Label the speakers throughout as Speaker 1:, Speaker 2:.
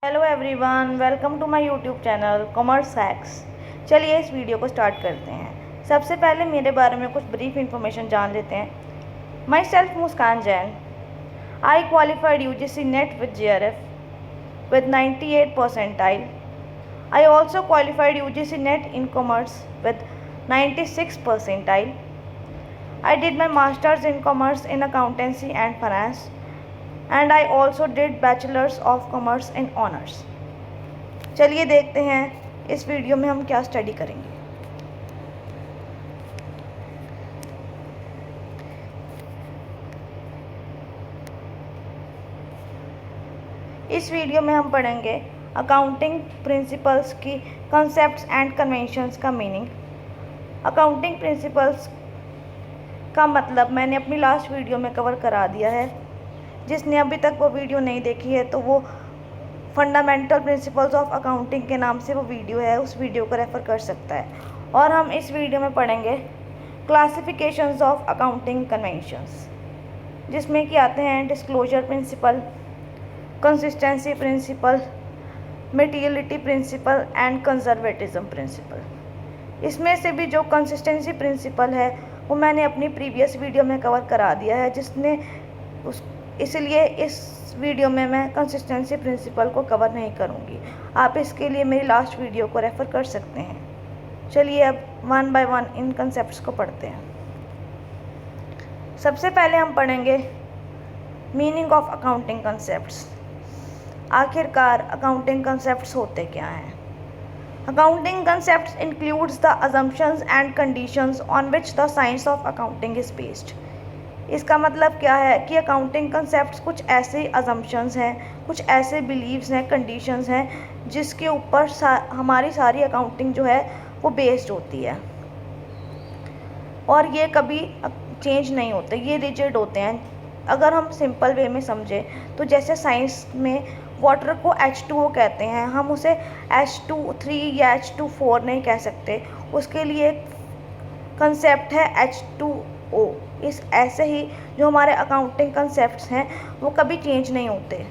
Speaker 1: Hello everyone, welcome to my YouTube channel commerce hacks. चलिए इस video को start करते हैं। सबसे पहले मेरे बारे में कुछ ब्रीफ इन्फॉर्मेशन जान लेते हैं। My self Muskan Jain. I qualified UGC net with JRF with 98 percentile. I also qualified UGC NET in commerce with 96 percentile. I did my masters in commerce in accountancy and finance, and I also did bachelors of commerce in honors. चलिए देखते हैं इस video में हम क्या study करेंगे। इस video में हम पढ़ेंगे अकाउंटिंग प्रिंसिपल्स की कॉन्सेप्ट्स एंड कन्वेंशंस का मीनिंग। अकाउंटिंग प्रिंसिपल्स का मतलब मैंने अपनी लास्ट वीडियो में कवर करा दिया है। जिसने अभी तक वो वीडियो नहीं देखी है तो वो फंडामेंटल प्रिंसिपल्स ऑफ अकाउंटिंग के नाम से वो वीडियो है, उस वीडियो को रेफ़र कर सकता है। और हम इस वीडियो में पढ़ेंगे क्लासिफिकेशंस ऑफ अकाउंटिंग कन्वेंशंस, जिसमें कि आते हैं disclosure principle, consistency principle, materiality principle and conservatism principle. इसमें से भी जो कंसिस्टेंसी प्रिंसिपल है वो मैंने अपनी प्रीवियस वीडियो में कवर करा दिया है, इसलिए इस वीडियो में मैं कंसिस्टेंसी प्रिंसिपल को कवर नहीं करूँगी। आप इसके लिए मेरी लास्ट वीडियो को रेफ़र कर सकते हैं। चलिए अब one by one in concepts को पढ़ते हैं। सबसे पहले हम पढ़ेंगे मीनिंग ऑफ अकाउंटिंग कंसेप्ट्स। आखिरकार अकाउंटिंग कंसेप्ट्स होते क्या हैं? Accounting concepts includes the assumptions and conditions on which the science of accounting is based. इसका मतलब क्या है कि अकाउंटिंग कंसेप्ट्स कुछ ऐसे अजम्पशंस हैं, कुछ ऐसे बिलीव्स हैं, कंडीशंस हैं जिसके ऊपर हमारी सारी अकाउंटिंग जो है वो बेस्ड होती है, और ये कभी चेंज नहीं होते, ये रिजिड होते हैं। अगर हम सिंपल वे में समझें तो जैसे साइंस में वाटर को H2O कहते हैं, हम उसे H2 3 या H2 4 नहीं कह सकते, उसके लिए कंसेप्ट है H2O। इस ऐसे ही जो हमारे अकाउंटिंग कंसेप्ट्स हैं वो कभी चेंज नहीं होते,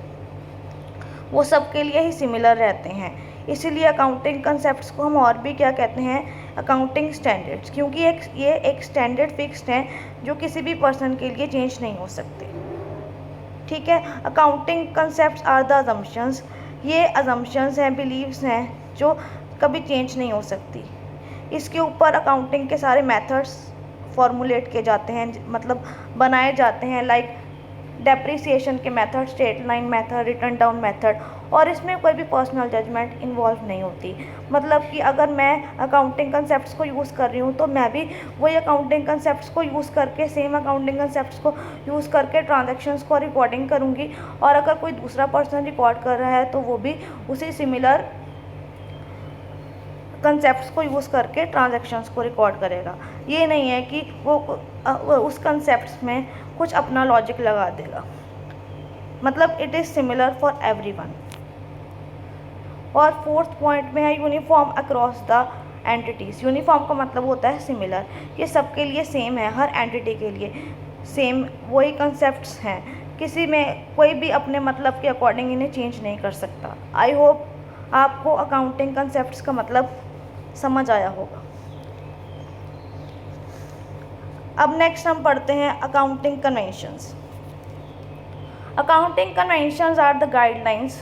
Speaker 1: वो सबके लिए ही सिमिलर रहते हैं। इसीलिए अकाउंटिंग कंसेप्ट्स को हम और भी क्या कहते हैं, अकाउंटिंग स्टैंडर्ड्स, क्योंकि ये एक स्टैंडर्ड फिक्स्ड हैं जो किसी भी पर्सन के लिए चेंज नहीं हो सकते। ठीक है, accounting concepts are the assumptions. ये अजम्पशंस हैं, बिलीव्स हैं जो कभी चेंज नहीं हो सकती। इसके ऊपर अकाउंटिंग के सारे मेथड्स फॉर्मुलेट किए जाते हैं, मतलब बनाए जाते हैं, लाइक डेप्रिसिएशन के method, straight line method, return down method, और इसमें कोई भी पर्सनल जजमेंट इन्वॉल्व नहीं होती। मतलब कि अगर मैं अकाउंटिंग कंसेप्ट्स को यूज़ कर रही हूँ तो मैं भी वही अकाउंटिंग कंसेप्ट्स को यूज़ करके, सेम अकाउंटिंग कंसेप्ट्स को यूज़ करके ट्रांजैक्शंस को रिकॉर्डिंग करूँगी, और अगर कोई दूसरा पर्सन रिकॉर्ड कर रहा है तो वो भी उसी सिमिलर कंसेप्ट्स को यूज़ करके ट्रांजैक्शंस को रिकॉर्ड करेगा। ये नहीं है कि वो उस कंसेप्ट्स में कुछ अपना लॉजिक लगा देगा। मतलब it is similar for everyone. और फोर्थ पॉइंट में है uniform across the entities. Uniform का मतलब होता है सिमिलर, ये सबके लिए सेम है, हर एंटिटी के लिए सेम वही कंसेप्ट्स हैं, किसी में कोई भी अपने मतलब के अकॉर्डिंग इन्हें चेंज नहीं कर सकता। आई होप आपको अकाउंटिंग कंसेप्ट्स का मतलब समझ आया होगा। अब नेक्स्ट हम पढ़ते हैं accounting conventions. Accounting conventions are the guidelines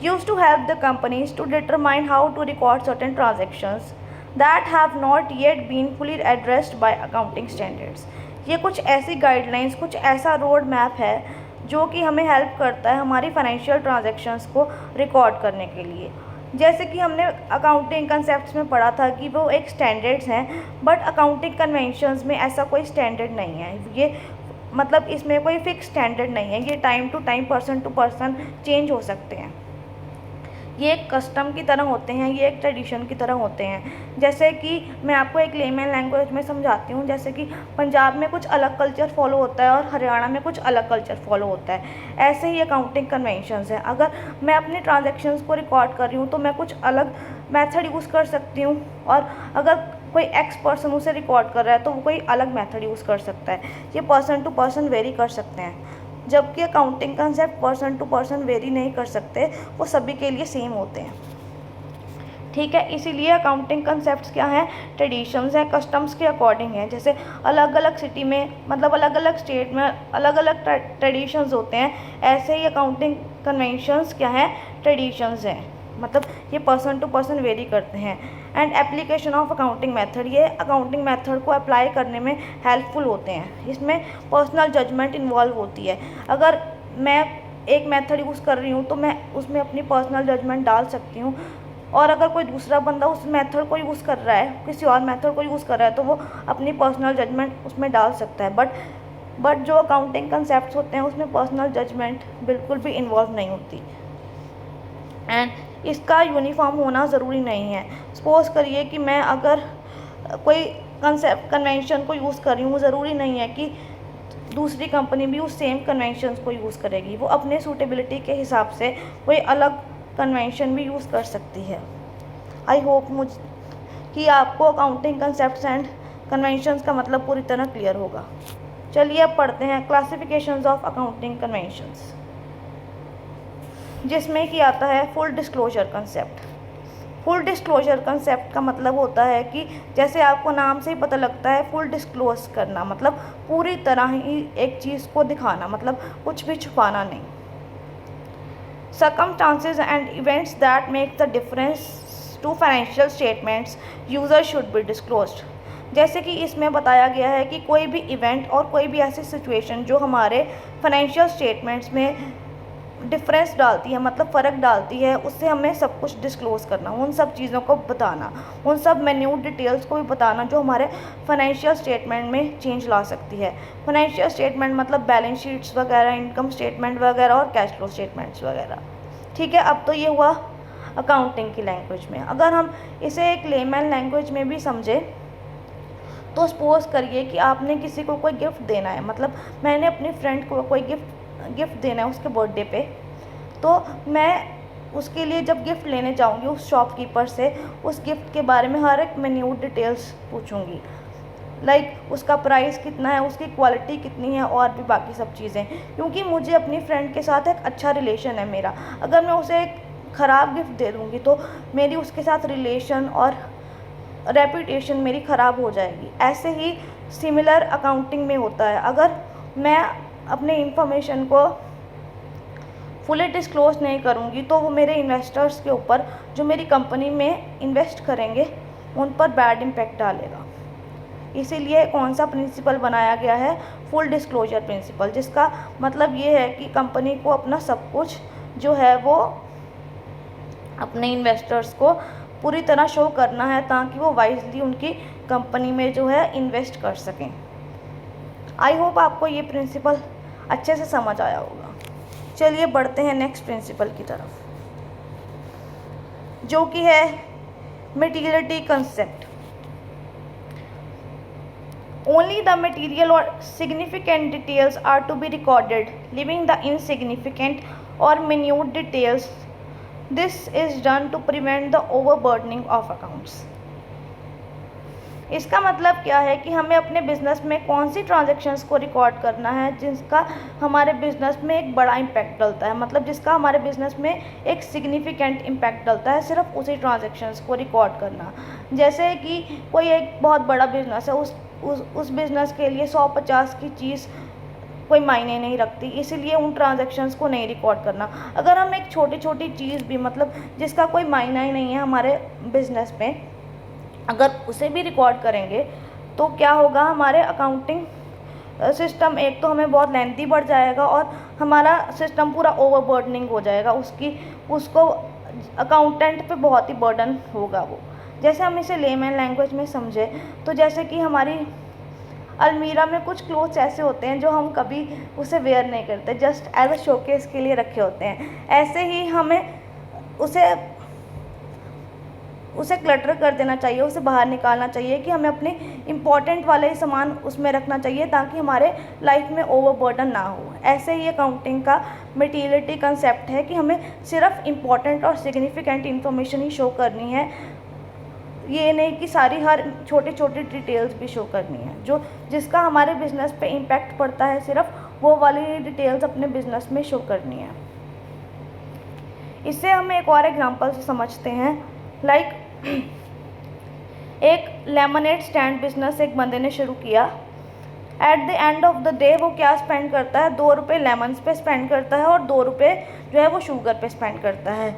Speaker 1: used to help the companies to determine how to record certain transactions that have not yet been fully addressed by accounting standards। ये कुछ ऐसी गाइडलाइंस, कुछ ऐसा road map है जो कि हमें help करता है हमारी फाइनेंशियल ट्रांजैक्शंस को रिकॉर्ड करने के लिए। जैसे कि हमने अकाउंटिंग कंसेप्ट्स में पढ़ा था कि वो एक स्टैंडर्ड्स हैं, बट अकाउंटिंग कन्वेंशंस में ऐसा कोई स्टैंडर्ड नहीं है। ये मतलब इसमें कोई फिक्स स्टैंडर्ड नहीं है, ये time to time, person to person change हो सकते हैं। ये एक कस्टम की तरह होते हैं, ये एक ट्रेडिशन की तरह होते हैं। जैसे कि मैं आपको एक लेमन लैंग्वेज में समझाती हूँ, जैसे कि पंजाब में कुछ अलग कल्चर फॉलो होता है और हरियाणा में कुछ अलग कल्चर फॉलो होता है। ऐसे ही अकाउंटिंग कन्वेंशंस हैं। अगर मैं अपनी ट्रांजैक्शंस को रिकॉर्ड कर रही हूँ तो मैं कुछ अलग मेथड यूज़ कर सकती हूँ, और अगर कोई एक्स पर्सन उसे रिकॉर्ड कर रहा है तो वो कोई अलग मेथड यूज़ कर सकता है। ये पर्सन टू पर्सन वेरी कर सकते हैं। जबकि accounting concept person to person vary नहीं कर सकते, वो सभी के लिए सेम होते हैं। ठीक है, इसीलिए अकाउंटिंग कंसेप्ट्स क्या हैं, ट्रेडिशंस हैं, कस्टम्स के अकॉर्डिंग हैं। जैसे अलग अलग सिटी में, मतलब अलग अलग स्टेट में अलग अलग ट्रेडिशंस होते हैं, ऐसे ही अकाउंटिंग कन्वेंशंस क्या हैं, ट्रेडिशंस हैं, मतलब ये पर्सन टू पर्सन वेरी करते हैं। And application of accounting method, ये अकाउंटिंग मेथड को अप्लाई करने में हेल्पफुल होते हैं। इसमें पर्सनल जजमेंट इन्वॉल्व होती है। अगर मैं एक मेथड यूज़ कर रही हूँ तो मैं उसमें अपनी पर्सनल जजमेंट डाल सकती हूँ, और अगर कोई दूसरा बंदा उस मेथड को यूज़ कर रहा है, किसी और मेथड को यूज़ कर रहा है, तो वो अपनी पर्सनल जजमेंट उसमें डाल सकता है। बट जो अकाउंटिंग कंसेप्ट्स होते हैं उसमें पर्सनल जजमेंट बिल्कुल भी इन्वॉल्व नहीं होती। एंड इसका यूनिफॉर्म होना ज़रूरी नहीं है। सपोज़ करिए कि मैं अगर कोई कंसेप्ट कन्वेंशन को यूज़ कर रही हूँ, ज़रूरी नहीं है कि दूसरी कंपनी भी उस सेम कन्वेंशन को यूज़ करेगी। वो अपने सूटेबिलिटी के हिसाब से कोई अलग कन्वेंशन भी यूज़ कर सकती है। आई होप कि आपको अकाउंटिंग कंसेप्ट्स एंड कन्वेंशंस का मतलब पूरी तरह क्लियर होगा। चलिए अब पढ़ते हैं क्लासिफिकेशंस ऑफ अकाउंटिंग कन्वेंशंस, जिसमें कि आता है full disclosure concept. Full disclosure concept का मतलब होता है कि जैसे आपको नाम से ही पता लगता है, फुल डिस्क्लोज करना मतलब पूरी तरह ही एक चीज़ को दिखाना, मतलब कुछ भी छुपाना नहीं। Circumstances and events that make the difference to financial statements user should be disclosed। जैसे कि इसमें बताया गया है कि कोई भी इवेंट और कोई भी ऐसी सिचुएशन जो हमारे फाइनेंशियल स्टेटमेंट्स में डिफरेंस डालती है, मतलब फ़र्क डालती है, उससे हमें सब कुछ डिस्क्लोज करना, उन सब चीज़ों को बताना, उन सब मिन्यूट डिटेल्स को भी बताना जो हमारे फाइनेंशियल स्टेटमेंट में चेंज ला सकती है। फाइनेंशियल स्टेटमेंट मतलब बैलेंस शीट्स वगैरह, इनकम स्टेटमेंट वगैरह और कैश फ्लो स्टेटमेंट्स वगैरह। ठीक है, अब तो ये हुआ अकाउंटिंग की लैंग्वेज में। अगर हम इसे एक लेमैन लैंग्वेज में भी समझे तो सपोज़ करिए कि आपने किसी को कोई गिफ्ट देना है, मतलब मैंने अपनी फ्रेंड को कोई गिफ्ट देना है उसके बर्थडे पे, तो मैं उसके लिए जब गिफ्ट लेने जाऊंगी उस शॉपकीपर से, उस गिफ्ट के बारे में हर एक मिन्यूट डिटेल्स पूछूंगी, लाइक उसका प्राइस कितना है, उसकी क्वालिटी कितनी है और भी बाकी सब चीज़ें, क्योंकि मुझे अपनी फ्रेंड के साथ एक अच्छा रिलेशन है मेरा। अगर मैं उसे एक ख़राब गिफ्ट दे दूँगी तो मेरी उसके साथ रिलेशन और रेपुटेशन मेरी ख़राब हो जाएगी। ऐसे ही सिमिलर अकाउंटिंग में होता है। अगर मैं अपने इंफॉर्मेशन को फुली डिस्क्लोज नहीं करूँगी तो वो मेरे इन्वेस्टर्स के ऊपर, जो मेरी कंपनी में इन्वेस्ट करेंगे, उन पर बैड इम्पैक्ट डालेगा। इसीलिए कौन सा प्रिंसिपल बनाया गया है, फुल डिस्क्लोजर प्रिंसिपल, जिसका मतलब ये है कि कंपनी को अपना सब कुछ जो है वो अपने इन्वेस्टर्स को पूरी तरह शो करना है, ताकि वो वाइजली उनकी कंपनी में जो है इन्वेस्ट कर सकें। आई होप आपको ये प्रिंसिपल अच्छे से समझ आया होगा। चलिए बढ़ते हैं नेक्स्ट प्रिंसिपल की तरफ, जो कि है materiality concept. Only the material or significant details are to be recorded, leaving the insignificant or minute details. This is done to prevent the overburdening of accounts. इसका मतलब क्या है कि हमें अपने बिजनेस में कौन सी ट्रांजैक्शंस को रिकॉर्ड करना है जिसका हमारे बिजनेस में एक बड़ा इम्पैक्ट डलता है, मतलब जिसका हमारे बिजनेस में एक सिग्निफिकेंट इम्पैक्ट डलता है, सिर्फ उसी ट्रांजैक्शंस को रिकॉर्ड करना। जैसे कि कोई एक बहुत बड़ा बिजनेस है, उस बिज़नेस के लिए 150 की चीज़ कोई मायने नहीं रखती, इसीलिए उन ट्रांजैक्शंस को नहीं रिकॉर्ड करना। अगर हम एक छोटी छोटी चीज़ भी, मतलब जिसका कोई मायना ही नहीं है हमारे बिज़नेस में, अगर उसे भी रिकॉर्ड करेंगे तो क्या होगा, हमारे अकाउंटिंग सिस्टम एक तो हमें बहुत लेंथी बढ़ जाएगा और हमारा सिस्टम पूरा ओवरबर्डनिंग हो जाएगा, उसको अकाउंटेंट पे बहुत ही बर्डन होगा वो। जैसे हम इसे लेमैन लैंग्वेज में समझे तो जैसे कि हमारी अलमीरा में कुछ क्लोथ्स ऐसे होते हैं जो हम कभी उसे वेयर नहीं करते, जस्ट एज अ शोकेस के लिए रखे होते हैं। ऐसे ही हमें उसे क्लटर कर देना चाहिए, उसे बाहर निकालना चाहिए कि हमें अपने इम्पॉर्टेंट वाले ही सामान उसमें रखना चाहिए ताकि हमारे लाइफ में ओवरबर्डन ना हो। ऐसे ही अकाउंटिंग का मटेरियलिटी कंसेप्ट है कि हमें सिर्फ इम्पॉर्टेंट और सिग्निफिकेंट इन्फॉर्मेशन ही शो करनी है, ये नहीं कि सारी हर छोटी छोटी डिटेल्स भी शो करनी है। जिसका हमारे बिजनेस पे इम्पैक्ट पड़ता है सिर्फ वो वाली डिटेल्स अपने बिजनेस में शो करनी है। इससे हम एक और एग्जांपल से समझते हैं। लाइक एक लेमनेड स्टैंड बिजनेस एक बंदे ने शुरू किया। At the end of the day वो क्या स्पेंड करता है, 2 रुपये लेमन्स पे स्पेंड करता है और 2 रुपये जो है वो शुगर पे स्पेंड करता है,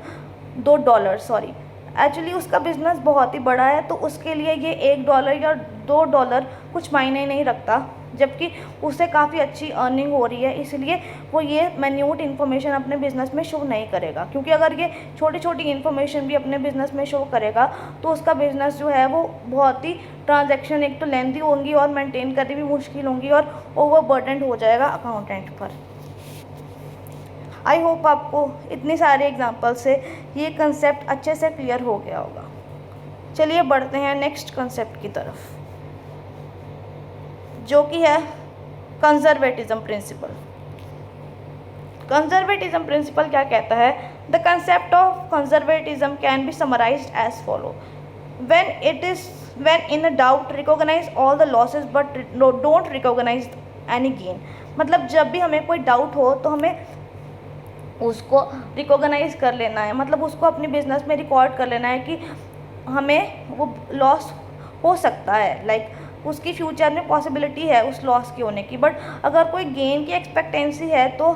Speaker 1: $2 सॉरी। एक्चुअली उसका बिज़नेस बहुत ही बड़ा है, तो उसके लिए ये $1 या $2 कुछ मायने नहीं रखता, जबकि उससे काफ़ी अच्छी अर्निंग हो रही है। इसलिए वो ये मैन्यूट इन्फॉर्मेशन अपने बिज़नेस में शो नहीं करेगा, क्योंकि अगर ये छोटी छोटी इन्फॉर्मेशन भी अपने बिज़नेस में शो करेगा तो उसका बिज़नेस जो है वो बहुत ही ट्रांजैक्शन एक तो लेंथी होंगी और मेंटेन करनी भी मुश्किल होंगी और ओवरबर्डन्ड हो जाएगा अकाउंटेंट पर। आई होप आपको इतने सारे एग्जाम्पल से ये कंसेप्ट अच्छे से क्लियर हो गया होगा। चलिए बढ़ते हैं नेक्स्ट कंसेप्ट की तरफ, जो कि है कंजर्वेटिज्म प्रिंसिपल। कंजर्वेटिज्म प्रिंसिपल क्या कहता है? The concept of conservatism can be summarised as follow: when in a doubt recognize all the losses but don't recognize any gain। मतलब जब भी हमें कोई डाउट हो तो हमें उसको रिकॉग्नाइज कर लेना है, मतलब उसको अपने बिजनेस में रिकॉर्ड कर लेना है कि हमें वो लॉस हो सकता है, लाइक उसकी फ्यूचर में पॉसिबिलिटी है उस लॉस की होने की। बट अगर कोई गेन की एक्सपेक्टेंसी है तो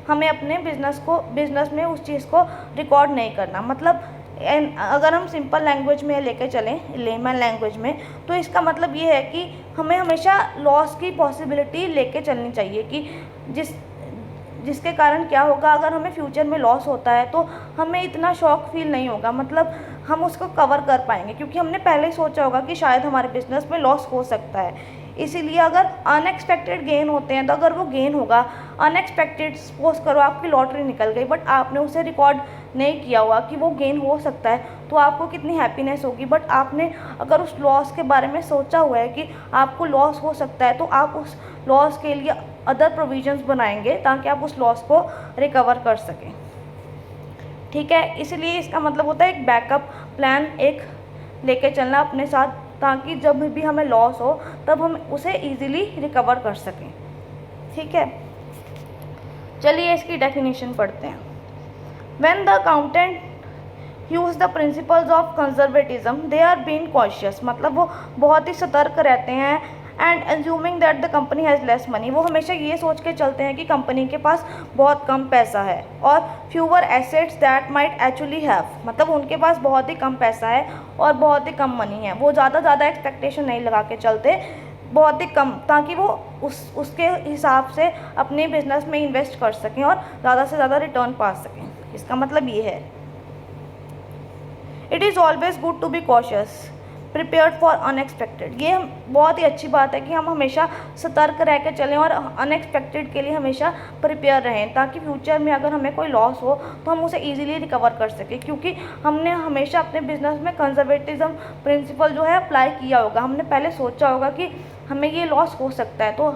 Speaker 1: हमें अपने बिजनेस में उस चीज़ को रिकॉर्ड नहीं करना। मतलब अगर हम सिंपल लैंग्वेज में लेके चलें, लेमन लैंग्वेज में, तो इसका मतलब ये है कि हमें हमेशा लॉस की पॉसिबिलिटी लेके चलनी चाहिए कि जिसके कारण क्या होगा, अगर हमें फ्यूचर में लॉस होता है तो हमें इतना शॉक फील नहीं होगा, मतलब हम उसको कवर कर पाएंगे, क्योंकि हमने पहले ही सोचा होगा कि शायद हमारे बिजनेस में लॉस हो सकता है। इसीलिए अगर अनएक्सपेक्टेड गेन होते हैं तो अगर वो गेन होगा अनएक्सपेक्टेड, सपोज करो आपकी लॉटरी निकल गई बट आपने उसे रिकॉर्ड नहीं किया हुआ कि वो गेन हो सकता है, तो आपको कितनी हैप्पीनेस होगी। बट आपने अगर उस लॉस के बारे में सोचा हुआ है कि आपको लॉस हो सकता है, तो आप उस लॉस के लिए अदर प्रोविजंस बनाएंगे ताकि आप उस लॉस को रिकवर कर सकें। ठीक है, इसलिए इसका मतलब होता है एक बैकअप प्लान एक लेके चलना अपने साथ, ताकि जब भी हमें लॉस हो तब हम उसे इजीली रिकवर कर सकें। ठीक है, चलिए इसकी डेफिनेशन पढ़ते हैं। When the accountant use the principles of conservatism they are being cautious, मतलब वो बहुत ही सतर्क रहते हैं। And assuming that the company has less money, वो हमेशा ये सोच के चलते हैं कि कंपनी के पास बहुत कम पैसा है। और fewer assets that might actually have, मतलब उनके पास बहुत ही कम पैसा है और बहुत ही कम मनी है। वो ज़्यादा एक्सपेक्टेशन नहीं लगा के चलते, बहुत ही कम, ताकि वो उसके हिसाब से अपने बिजनेस में इन्वेस्ट कर सकें और ज़्यादा से ज़्यादा रिटर्न पा सकें। इसका मतलब ये है, it is always good to be cautious prepared for unexpected. ये बहुत ही अच्छी बात है कि हम हमेशा सतर्क रह के चलें और अनएक्सपेक्टेड के लिए हमेशा प्रिपेयर रहें, ताकि फ्यूचर में अगर हमें कोई लॉस हो तो हम उसे इजीली रिकवर कर सकें, क्योंकि हमने हमेशा अपने बिजनेस में कंजर्वेटिज्म प्रिंसिपल जो है अप्लाई किया होगा। हमने पहले सोचा होगा कि हमें ये लॉस हो सकता है, तो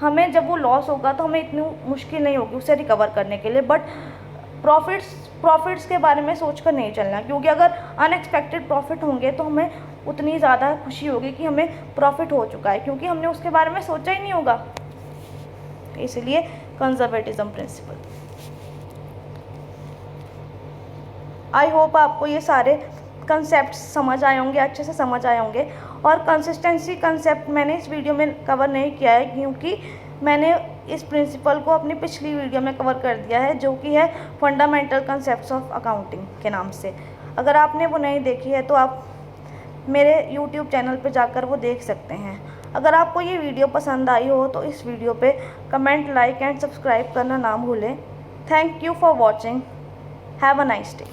Speaker 1: हमें जब वो लॉस होगा तो हमें इतनी मुश्किल नहीं होगी उसे रिकवर करने के लिए। बट प्रॉफिट्स के बारे में सोचकर नहीं चलना, क्योंकि अगर अनएक्सपेक्टेड प्रॉफिट होंगे तो हमें उतनी ज़्यादा खुशी होगी कि हमें प्रॉफिट हो चुका है, क्योंकि हमने उसके बारे में सोचा ही नहीं होगा। इसलिए कंजर्वेटिज्म प्रिंसिपल। आई होप आपको ये सारे कंसेप्ट समझ आए होंगे, अच्छे से समझ आए होंगे। और कंसिस्टेंसी कंसेप्ट मैंने इस वीडियो में कवर नहीं किया है, क्योंकि मैंने इस प्रिंसिपल को अपनी पिछली वीडियो में कवर कर दिया है, जो कि है फंडामेंटल कंसेप्ट्स ऑफ अकाउंटिंग के नाम से। अगर आपने वो नहीं देखी है तो आप मेरे YouTube चैनल पे जाकर वो देख सकते हैं। अगर आपको ये वीडियो पसंद आई हो तो इस वीडियो पे कमेंट, लाइक एंड सब्सक्राइब करना ना भूलें। Thank you for watching. Have a nice day.